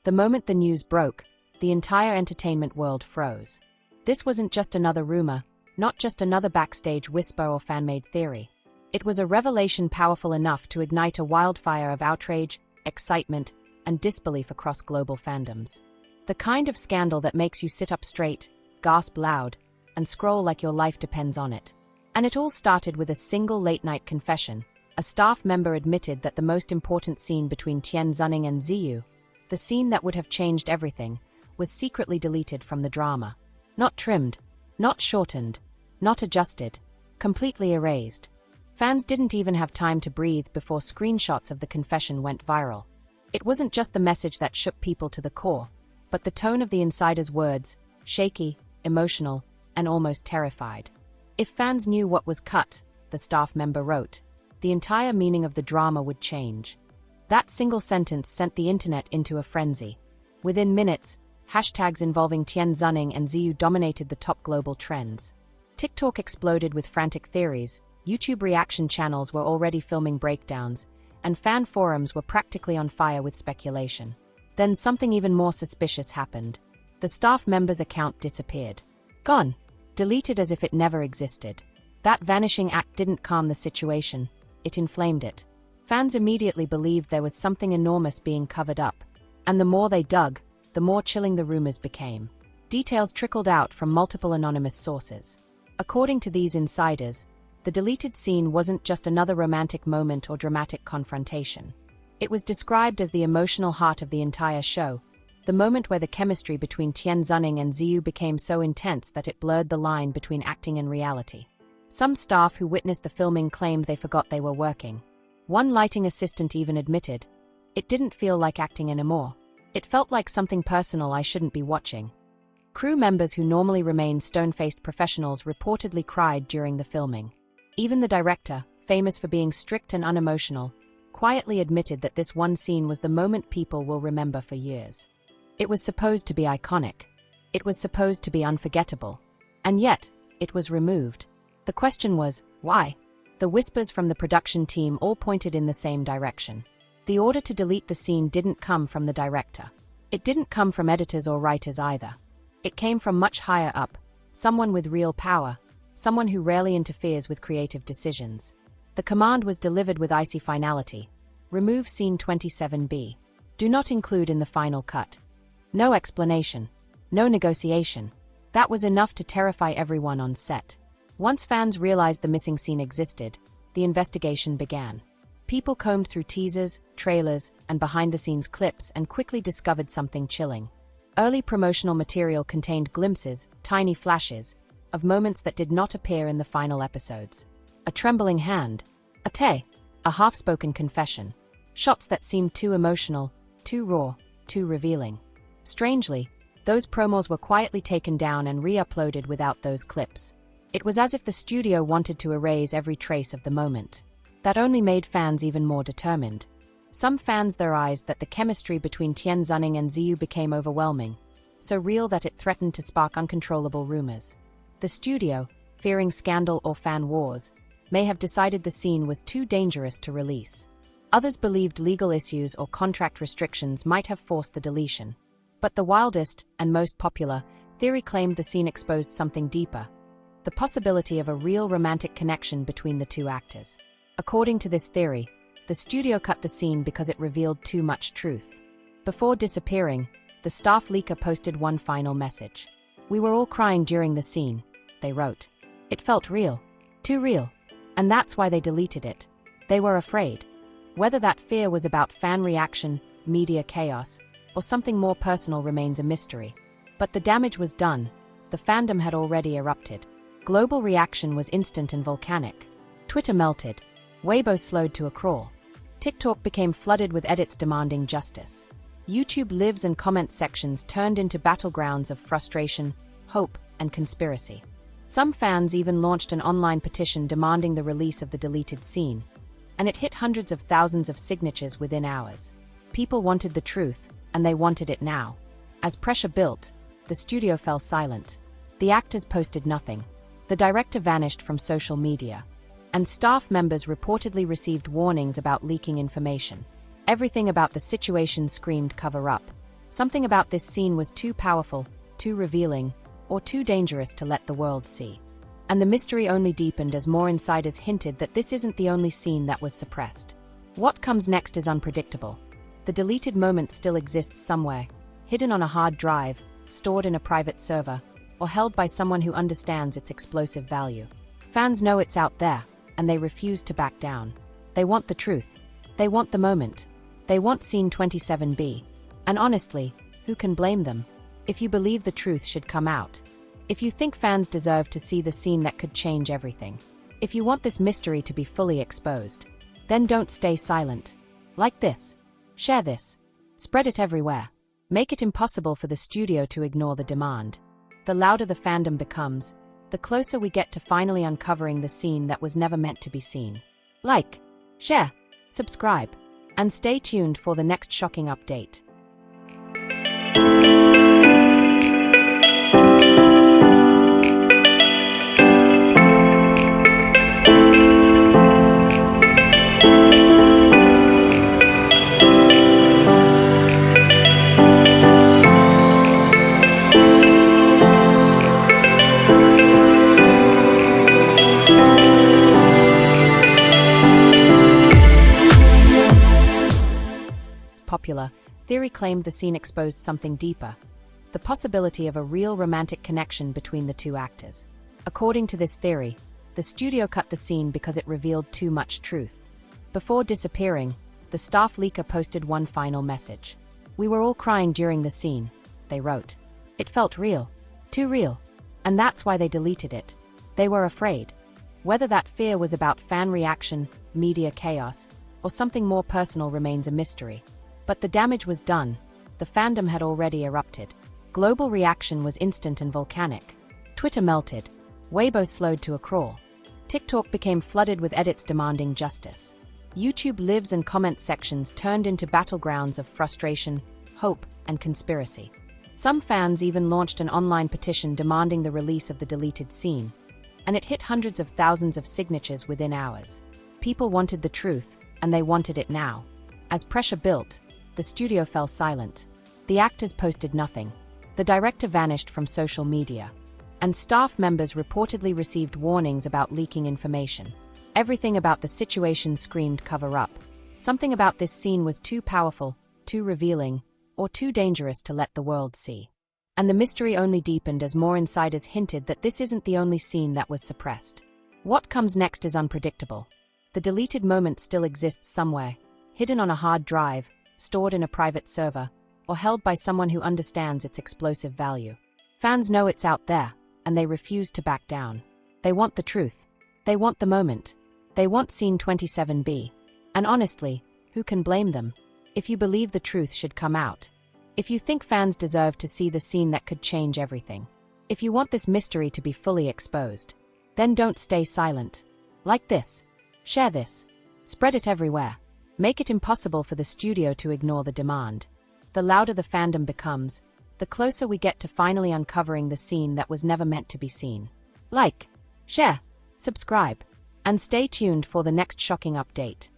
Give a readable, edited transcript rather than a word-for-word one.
The moment the news broke, the entire entertainment world froze. This wasn't just another rumor, not just another backstage whisper or fan-made theory. It was a revelation powerful enough to ignite a wildfire of outrage, excitement, and disbelief across global fandoms. The kind of scandal that makes you sit up straight, gasp loud, and scroll like your life depends on it. And it all started with a single late-night confession. A staff member admitted that the most important scene between Tian Xuning and Ziyu, the scene that would have changed everything, was secretly deleted from the drama. Not trimmed, not shortened, not adjusted, completely erased. Fans didn't even have time to breathe before screenshots of the confession went viral. It wasn't just the message that shook people to the core, but the tone of the insider's words, shaky, emotional, and almost terrified. If fans knew what was cut, the staff member wrote, the entire meaning of the drama would change. That single sentence sent the internet into a frenzy. Within minutes, hashtags involving Tian Xuning and Ziyu dominated the top global trends. TikTok exploded with frantic theories, YouTube reaction channels were already filming breakdowns, and fan forums were practically on fire with speculation. Then something even more suspicious happened. The staff member's account disappeared. Gone. Deleted as if it never existed. That vanishing act didn't calm the situation, it inflamed it. Fans immediately believed there was something enormous being covered up, and the more they dug, the more chilling the rumors became. Details trickled out from multiple anonymous sources. According to these insiders, the deleted scene wasn't just another romantic moment or dramatic confrontation. It was described as the emotional heart of the entire show, the moment where the chemistry between Tian Xuning and Ziyu became so intense that it blurred the line between acting and reality. Some staff who witnessed the filming claimed they forgot they were working. One lighting assistant even admitted, "It didn't feel like acting anymore. It felt like something personal I shouldn't be watching." Crew members who normally remain stone-faced professionals reportedly cried during the filming. Even the director, famous for being strict and unemotional, quietly admitted that this one scene was the moment people will remember for years. It was supposed to be iconic. It was supposed to be unforgettable. And yet, it was removed. The question was, why? The whispers from the production team all pointed in the same direction. The order to delete the scene didn't come from the director. It didn't come from editors or writers either. It came from much higher up, someone with real power, someone who rarely interferes with creative decisions. The command was delivered with icy finality. Remove scene 27B. Do not include in the final cut. No explanation. No negotiation. That was enough to terrify everyone on set. Once fans realized the missing scene existed, the investigation began. People combed through teasers, trailers, and behind-the-scenes clips and quickly discovered something chilling. Early promotional material contained glimpses, tiny flashes, of moments that did not appear in the final episodes. A trembling hand, a half-spoken confession, shots that seemed too emotional, too raw, too revealing. Strangely, those promos were quietly taken down and re-uploaded without those clips. It was as if the studio wanted to erase every trace of the moment. That only made fans even more determined. Some fans theorized that the chemistry between Tian Xuning and Ziyu became overwhelming, so real that it threatened to spark uncontrollable rumors. The studio, fearing scandal or fan wars, may have decided the scene was too dangerous to release. Others believed legal issues or contract restrictions might have forced the deletion. But the wildest, and most popular, theory claimed the scene exposed something deeper, the possibility of a real romantic connection between the two actors. According to this theory, the studio cut the scene because it revealed too much truth. Before disappearing, the staff leaker posted one final message. "We were all crying during the scene," they wrote. "It felt real. Too real. And that's why they deleted it. They were afraid." Whether that fear was about fan reaction, media chaos, or something more personal remains a mystery. But the damage was done. The fandom had already erupted. Global reaction was instant and volcanic. Twitter melted. Weibo slowed to a crawl. TikTok became flooded with edits demanding justice. YouTube lives and comment sections turned into battlegrounds of frustration, hope, and conspiracy. Some fans even launched an online petition demanding the release of the deleted scene, and it hit hundreds of thousands of signatures within hours. People wanted the truth, and they wanted it now. As pressure built, the studio fell silent. The actors posted nothing. The director vanished from social media, and staff members reportedly received warnings about leaking information. Everything about the situation screamed cover-up. Something about this scene was too powerful, too revealing, or too dangerous to let the world see. And the mystery only deepened as more insiders hinted that this isn't the only scene that was suppressed. What comes next is unpredictable. The deleted moment still exists somewhere, hidden on a hard drive, stored in a private server, or held by someone who understands its explosive value. Fans know it's out there, and they refuse to back down. They want the truth. They want the moment. They want Scene 27B. And honestly, who can blame them? If you believe the truth should come out. If you think fans deserve to see the scene that could change everything. If you want this mystery to be fully exposed. Then don't stay silent. Like this. Share this. Spread it everywhere. Make it impossible for the studio to ignore the demand. The louder the fandom becomes, the closer we get to finally uncovering the scene that was never meant to be seen. Like, share, subscribe, and stay tuned for the next shocking update. Popular theory claimed the scene exposed something deeper, the possibility of a real romantic connection between the two actors. According to this theory, the studio cut the scene because it revealed too much truth. Before disappearing, the staff leaker posted one final message. "We were all crying during the scene," they wrote. "It felt real, too real, and that's why they deleted it. They were afraid." Whether that fear was about fan reaction, media chaos, or something more personal remains a mystery. But the damage was done. The fandom had already erupted. Global reaction was instant and volcanic. Twitter melted. Weibo slowed to a crawl. TikTok became flooded with edits demanding justice. YouTube lives and comment sections turned into battlegrounds of frustration, hope, and conspiracy. Some fans even launched an online petition demanding the release of the deleted scene, and it hit hundreds of thousands of signatures within hours. People wanted the truth, and they wanted it now. As pressure built, the studio fell silent. The actors posted nothing. The director vanished from social media. And staff members reportedly received warnings about leaking information. Everything about the situation screamed cover up. Something about this scene was too powerful, too revealing, or too dangerous to let the world see. And the mystery only deepened as more insiders hinted that this isn't the only scene that was suppressed. What comes next is unpredictable. The deleted moment still exists somewhere, hidden on a hard drive, stored in a private server, or held by someone who understands its explosive value. Fans know it's out there, and they refuse to back down. They want the truth. They want the moment. They want Scene 27B. And honestly, who can blame them? If you believe the truth should come out. If you think fans deserve to see the scene that could change everything. If you want this mystery to be fully exposed. Then don't stay silent. Like this. Share this. Spread it everywhere. Make it impossible for the studio to ignore the demand. The louder the fandom becomes, the closer we get to finally uncovering the scene that was never meant to be seen. Like, share, subscribe, and stay tuned for the next shocking update.